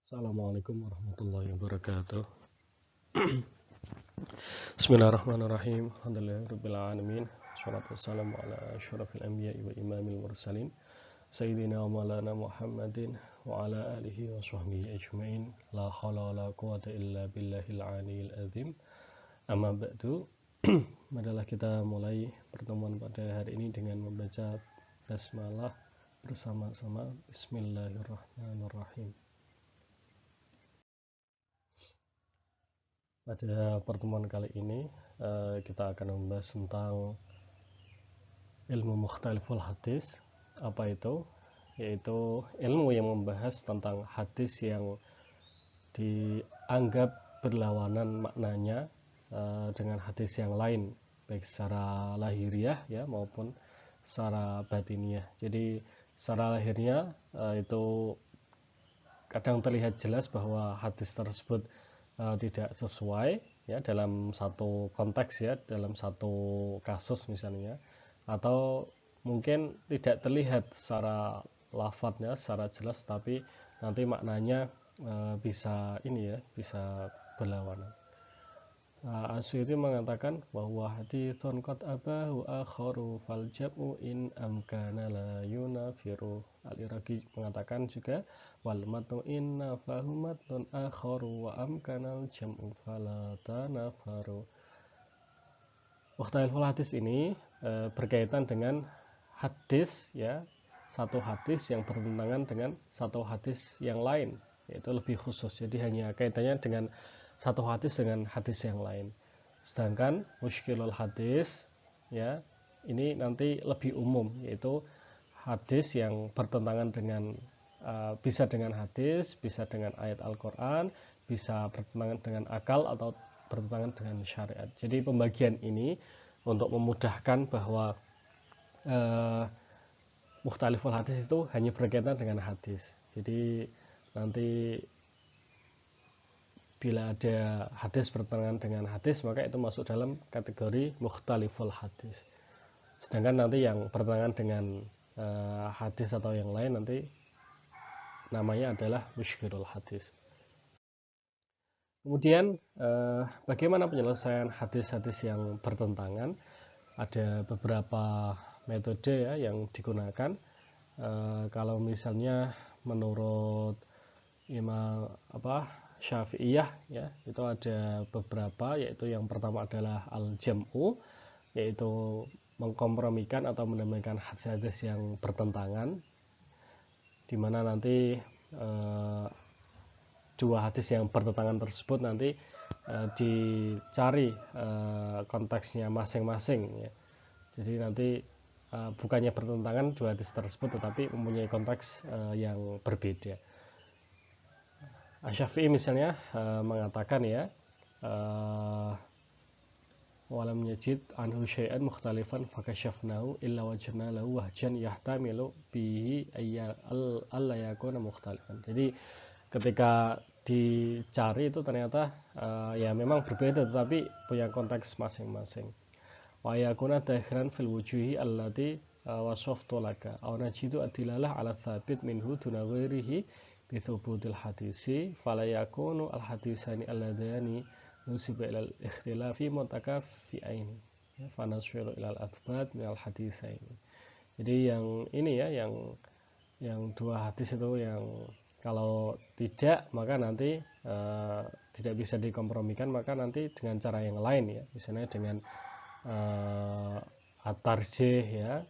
Assalamualaikum warahmatullahi wabarakatuh. Bismillahirrahmanirrahim. Alhamdulillahirabbil alamin. Wassalatu wassalamu ala asyrafil anbiya'i wa imamil mursalin sayyidina wa maulana Muhammadin wa ala alihi wa sahbihi ajmain. La haula wala quwata illa billahil aliyil azim. Amma ba'du. Marilah kita mulai pertemuan pada hari ini dengan membaca basmalah bersama-sama. Bismillahirrahmanirrahim. Pada pertemuan kali ini kita akan membahas tentang ilmu mukhtaliful hadis. Apa itu? Yaitu ilmu yang membahas tentang hadis yang dianggap berlawanan maknanya dengan hadis yang lain, baik secara lahiriah ya maupun secara batiniah. Jadi secara lahirnya itu kadang terlihat jelas bahwa hadis tersebut tidak sesuai ya dalam satu konteks ya, dalam satu kasus misalnya, atau mungkin tidak terlihat secara lafadznya secara jelas tapi nanti maknanya bisa bisa berlawanan. Asy'ari mengatakan bahwa haditsun qad abahu akharu fal jam'u in amkana la yunafiru. Al-Iraqi mengatakan juga wal matnu inna fahumatun akharu wa amkanal jam'u fala tanafaru. Mukhtaliful hadis ini berkaitan dengan hadis ya, satu hadis yang bertentangan dengan satu hadis yang lain, yaitu lebih khusus. Jadi hanya kaitannya dengan satu hadis dengan hadis yang lain. Sedangkan mushkilul hadis ya, ini nanti lebih umum, yaitu hadis yang bertentangan dengan bisa dengan hadis, bisa dengan ayat Al-Qur'an, bisa bertentangan dengan akal atau bertentangan dengan syariat. Jadi pembagian ini untuk memudahkan bahwa mukhtaliful hadis itu hanya berkaitan dengan hadis. Jadi nanti bila ada hadis bertentangan dengan hadis, maka itu masuk dalam kategori mukhtaliful hadis. Sedangkan nanti yang bertentangan dengan hadis atau yang lain nanti namanya adalah mushkilul hadis. Kemudian bagaimana penyelesaian hadis-hadis yang bertentangan? Ada beberapa metode ya yang digunakan. Kalau misalnya menurut Imam Syafi'iyah ya, itu ada beberapa, yaitu yang pertama adalah al-jam'u, yaitu mengkompromikan atau mendamaikan hadis-hadis yang bertentangan, di mana nanti dua hadis yang bertentangan tersebut nanti dicari konteksnya masing-masing ya. Jadi nanti bukannya bertentangan dua hadis tersebut, tetapi mempunyai konteks yang berbeda. Asy-Syafi'i misalnya mengatakan ya, walam yajid anhu syai'an mukhtalifan fakashafnahu illa wajadna lahu wahjan yahtamilu bihi alla yakuna mukhtalifan. Jadi ketika dicari itu ternyata ya memang berbeda tetapi punya konteks masing-masing. Wa yakuna dakhiran fil wujuhi allati wasaftu laka aw najidu adilalah ala tsabit minhu duna ghairihi bi thubutil hadisi fala yakunu al hadisani alladhani nusiba ila al ikhtilafi mutakaffi'ain fa nasfiru ila al athbat min al hadisaini. Jadi yang ini ya, yang dua hadis itu yang kalau tidak maka nanti tidak bisa dikompromikan, maka nanti dengan cara yang lain ya, misalnya dengan at-tarjih ya,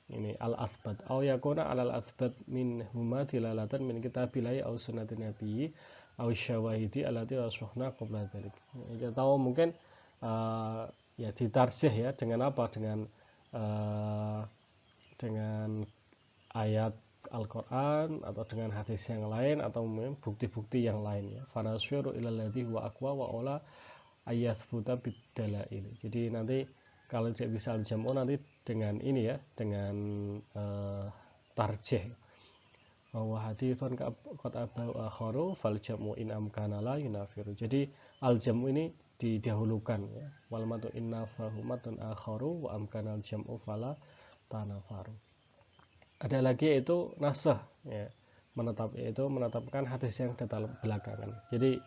ini al-athbat aw yakuna alal athbat min huma dilalatan min kitabillahi aw sunnatin nabi aw syawahidi allati wasahna qabla dzalik. Ya, tahu mungkin ya ditarjih ya dengan apa, dengan ayat Al-Quran atau dengan hadis yang lain atau bukti-bukti yang lain ya. Fanasfiru ilal ladzi huwa aqwa wa ola ayathbuta bidalail. Jadi nanti kalau tidak bisa al-jam'u nanti dengan ini ya, dengan tarjih. Bahwa haditsun qad abahu akharu fal jam'u in amkana la yunafiru. Jadi al-jam'u ini didahulukan ya. Wal matu inna fahumatun akharu wa amkana al-jam'u fala tanafaru. Ada lagi yaitu nasah ya. menetapkan hadis yang datang belakangan. Jadi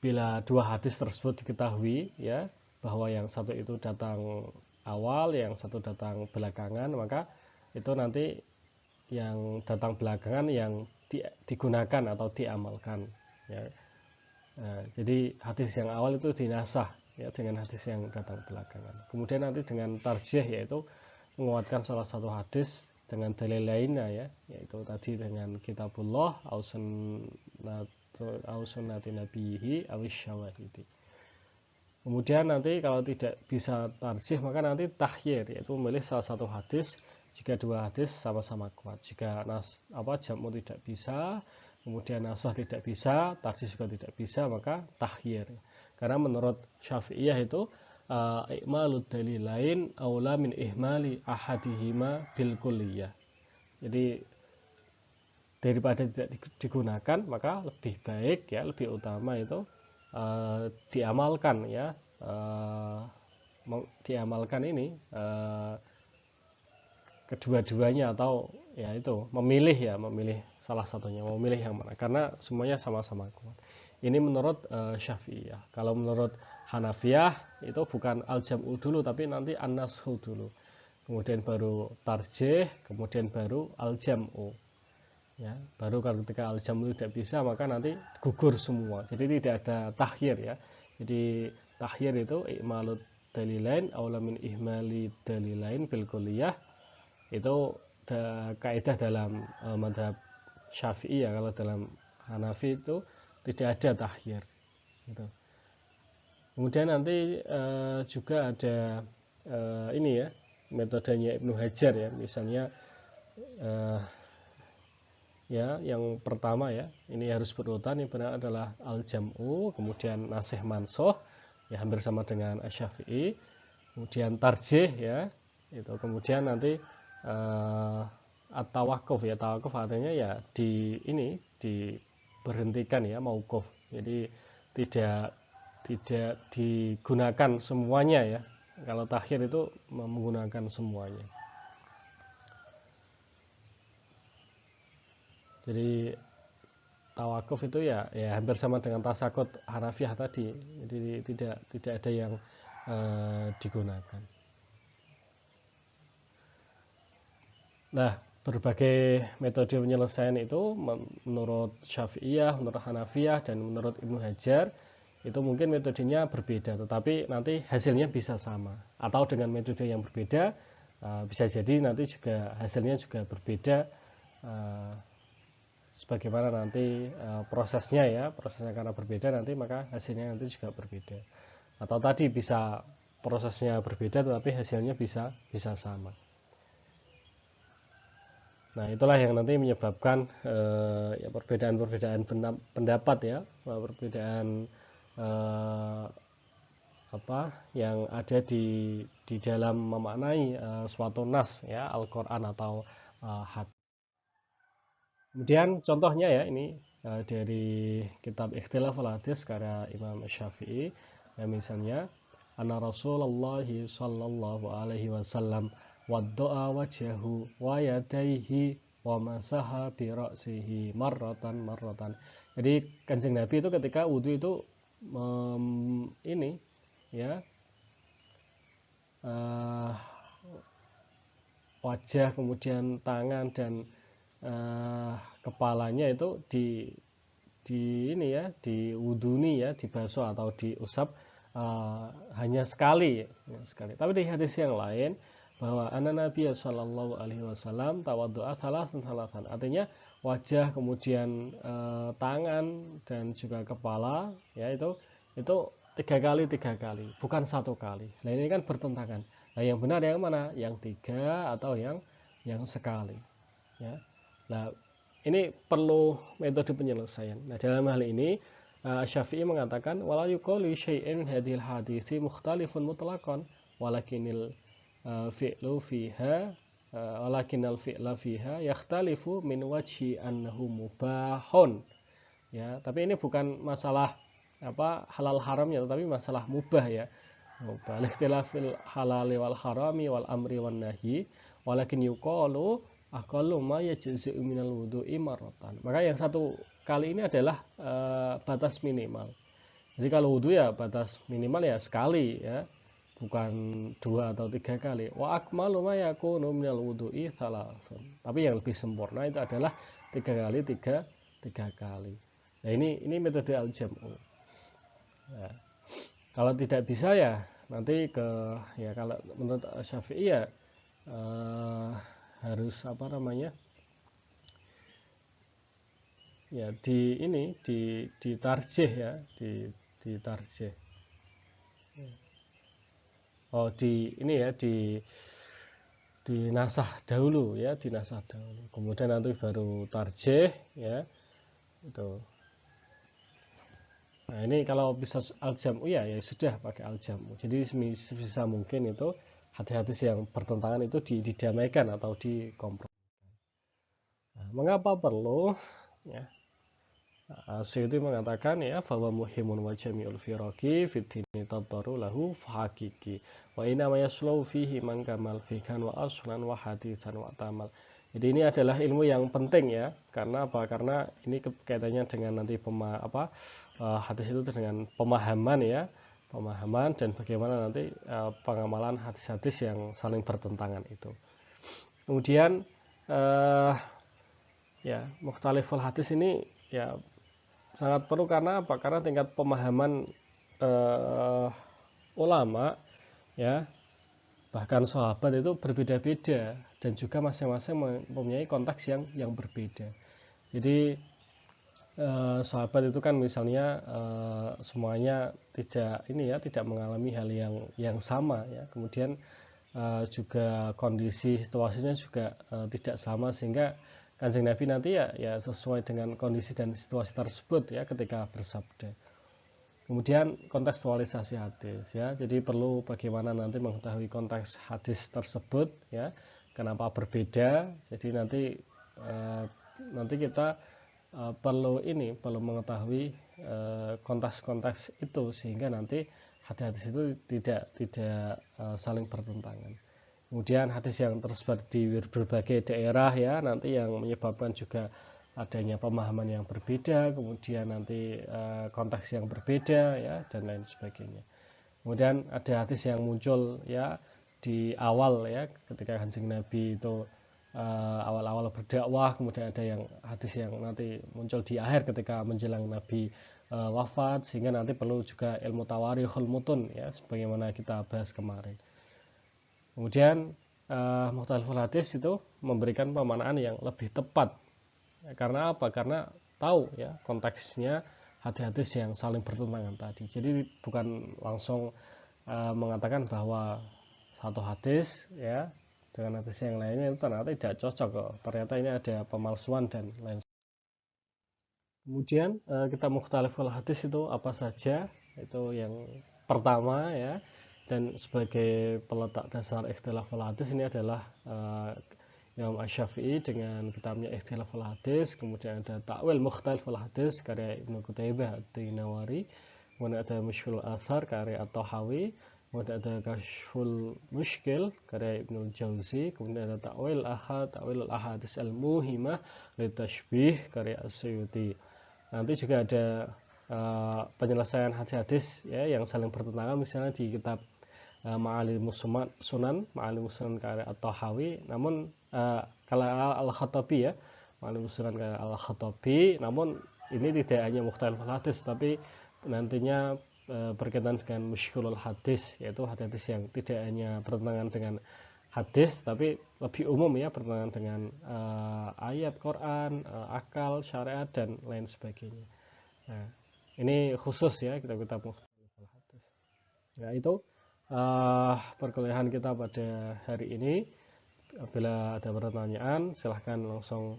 bila dua hadis tersebut diketahui ya bahwa yang satu itu datang awal, yang satu datang belakangan, maka itu nanti yang datang belakangan yang digunakan atau diamalkan ya. Jadi hadis yang awal itu dinasah ya dengan hadis yang datang belakangan. Kemudian nanti dengan tarjih, yaitu menguatkan salah satu hadis dengan dalil lainnya ya, yaitu tadi dengan kitabullah au sunnati nabihi awis syawahidi. Kemudian nanti kalau tidak bisa tarjih, maka nanti tahyir, yaitu memilih salah satu hadis jika dua hadis sama-sama kuat. Jika jam'u tidak bisa, kemudian nasah tidak bisa, tarjih juga tidak bisa, maka tahyir. Karena menurut Syafi'iyah itu i'malud dalilain aula min ihmali ahadihima bil kulliyah. Jadi daripada tidak digunakan, maka lebih baik ya, lebih utama itu diamalkan ya, diamalkan ini kedua-duanya, atau ya itu memilih salah satunya, memilih yang mana, karena semuanya sama-sama kuat. Ini menurut Syafi'iyah. Kalau menurut Hanafiyah itu bukan al-jam'u dulu, tapi nanti an-nashu dulu, kemudian baru tarjih, kemudian baru al-jam'u ya. Baru ketika al-jam'u tidak bisa, maka nanti gugur semua. Jadi tidak ada tahyir ya. Jadi tahyir itu i'malud dalilain aula min ihmali dalilain bil kulliyah. Itu kaidah dalam madhab Syafi'i ya. Kalau dalam Hanafi itu tidak ada tahyir gitu. Kemudian nanti juga ada ini ya, metodenya Ibnu Hajar ya. Misalnya ya, yang pertama ya, ini harus berurutan. Yang benar adalah al-jam'u, kemudian nasih mansuh ya, hampir sama dengan Asy-Syafi'i. Kemudian tarjih ya, itu. Kemudian nanti at-tawaqquf ya, tawaqquf artinya ya diberhentikan ya, mauquf. Jadi tidak digunakan semuanya ya. Kalau takhir itu menggunakan semuanya. Jadi tawakuf itu ya hampir sama dengan tasakut Hanafiyah tadi. Jadi tidak ada yang digunakan. Nah, berbagai metode penyelesaian itu menurut Syafi'iyah, menurut Hanafiyah, dan menurut Ibnu Hajar itu mungkin metodenya berbeda, tetapi nanti hasilnya bisa sama. Atau dengan metode yang berbeda, bisa jadi nanti juga hasilnya juga berbeda, sebagaimana nanti prosesnya karena berbeda nanti, maka hasilnya nanti juga berbeda. Atau tadi bisa prosesnya berbeda tetapi hasilnya bisa sama. Nah, itulah yang nanti menyebabkan ya perbedaan pendapat ya, perbedaan yang ada di dalam memaknai suatu nas ya, Al-Qur'an atau hadis. Kemudian contohnya ya, ini dari kitab Ikhtilaful Hadis karya Imam Syafi'i ya, misalnya anna Rasulullah sallallahu alaihi wasallam wadda'a wajhahu wa yadayhi wa masaha bi ra'sihi marratan. Jadi Kanjeng Nabi itu ketika wudu itu ini ya, wajah, kemudian tangan dan kepalanya itu diwuduni ya, dibasuh atau diusap hanya sekali. Tapi di hadis yang lain bahwa anna Nabi sallallahu alaihi wasallam tawaddu'a thalathan, artinya wajah, kemudian tangan dan juga kepala ya, itu tiga kali, bukan satu kali. Nah, ini kan bertentangan. Nah, yang benar yang mana? Yang 3 atau yang sekali ya. Nah, ini perlu metode penyelesaian. Nah, dalam hal ini Syafi'i mengatakan wala yuqalu syai'in hadhil haditsi mukhtalifun mutlaqan walakinal fi'la fiha yakhtalifu min wajhi annahu mubahun ya. Tapi ini bukan masalah halal haramnya, tetapi masalah mubah ya. Mubah ikhtilafil halali wal harami wal amri wan nahi, walakin yuqalu aqallu ma yajzi'u minal wudu'i marratan. Maka yang satu kali ini adalah batas minimal. Jadi kalau wudhu ya batas minimal ya sekali ya, bukan 2 atau 3 kali. Wa akmalu ma yakunu minal wudu'i thalathun. Tapi yang lebih sempurna itu adalah 3 kali 3 kali. Nah ini metode al-jam'u. Ya. Kalau tidak bisa ya nanti ya kalau menurut Syafi'i ya harus apa namanya? Ya di tarjih ya, di tarjih. Oh ini ya di nasah dahulu ya, di nasah dahulu. Kemudian nanti baru tarjih ya. Itu. Nah, ini kalau bisa al-jam'u ya sudah pakai al-jam'u. Jadi sebisa mungkin itu hadis-hadis yang bertentangan itu didamaikan atau dikompromi. Nah, mengapa perlu ya? Suyuti mengatakan ya bahwa muhimun wa jami'ul firaqi fid dini tadaru lahu fahakiki wa inna ma yaslu fihi man kamal fikan wa aslan wa hadisan wa tamal. Jadi ini adalah ilmu yang penting ya, karena apa? Karena ini kaitannya dengan nanti hadis itu dengan pemahaman ya, pemahaman dan bagaimana nanti pengamalan hadis-hadis yang saling bertentangan itu. Kemudian ya mukhtaliful hadis ini ya sangat perlu karena apa? Karena tingkat pemahaman ulama ya, bahkan sahabat itu berbeda-beda dan juga masing-masing mempunyai konteks yang berbeda. Jadi sahabat itu kan misalnya semuanya tidak mengalami hal yang sama ya. Kemudian juga kondisi situasinya juga tidak sama, sehingga Kanjeng Nabi nanti ya sesuai dengan kondisi dan situasi tersebut ya ketika bersabda. Kemudian kontekstualisasi hadis ya. Jadi perlu bagaimana nanti mengetahui konteks hadis tersebut ya. Kenapa berbeda? Jadi nanti kita perlu mengetahui konteks-konteks itu, sehingga nanti hadis-hadis itu tidak saling bertentangan. Kemudian hadis yang tersebar di berbagai daerah ya, nanti yang menyebabkan juga adanya pemahaman yang berbeda, kemudian nanti konteks yang berbeda ya, dan lain sebagainya. Kemudian ada hadis yang muncul ya di awal ya, ketika Kanjeng Nabi itu awal-awal berdakwah, kemudian ada yang hadis yang nanti muncul di akhir ketika menjelang Nabi wafat, sehingga nanti perlu juga ilmu tawarikhul mutun ya, sebagaimana kita bahas kemarin. Kemudian mukhtaliful hadis itu memberikan pemaknaan yang lebih tepat. Karena apa? Karena tahu ya konteksnya hadis-hadis yang saling bertentangan tadi. Jadi bukan langsung mengatakan bahwa satu hadis ya dengan hadis yang lainnya itu ternyata tidak cocok kok. Ternyata ini ada pemalsuan dan lain. Kemudian kita mukhtaliful hadis itu apa saja? Itu yang pertama ya. Dan sebagai peletak dasar ikhtilaful hadis ini adalah Imam Asy-Syafi'i dengan kitabnya Ikhtilaful Hadis. Kemudian ada Ta'wil Mukhtaliful Hadis karya Ibnu Qutaibah Ad-Dinawari. Kemudian ada Mushkilul Athar karya At-Tahawi. Kemudian ada Kashful Mushkil karya Ibnu Jauzi. Kemudian ada Ta'wil Ahadis Al-Muhimah Litashbih karya As-Suyuti. Nanti juga ada penyelesaian hadis-hadis ya yang saling bertentangan, misalnya di kitab Ma'alimus Sunan karya At-Tahawi. Namun kalau Al-Khattabi ya, Ma'alimus Sunan karya Al-Khattabi, namun ini tidak hanya mukhtaliful hadis, tapi nantinya berkaitan dengan mushkilul hadis, yaitu hadis yang tidak hanya bertentangan dengan hadis, tapi lebih umum ya, bertentangan dengan ayat Quran, akal, syariat dan lain sebagainya. Nah, ini khusus ya kita mukhtaliful hadis. Nah, itu perkuliahan kita pada hari ini. Apabila ada pertanyaan silahkan langsung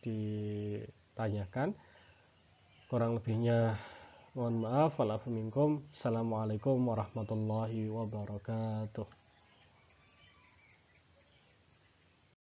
ditanyakan. Kurang lebihnya mohon maaf. Wa'alaikum. Assalamualaikum warahmatullahi wabarakatuh.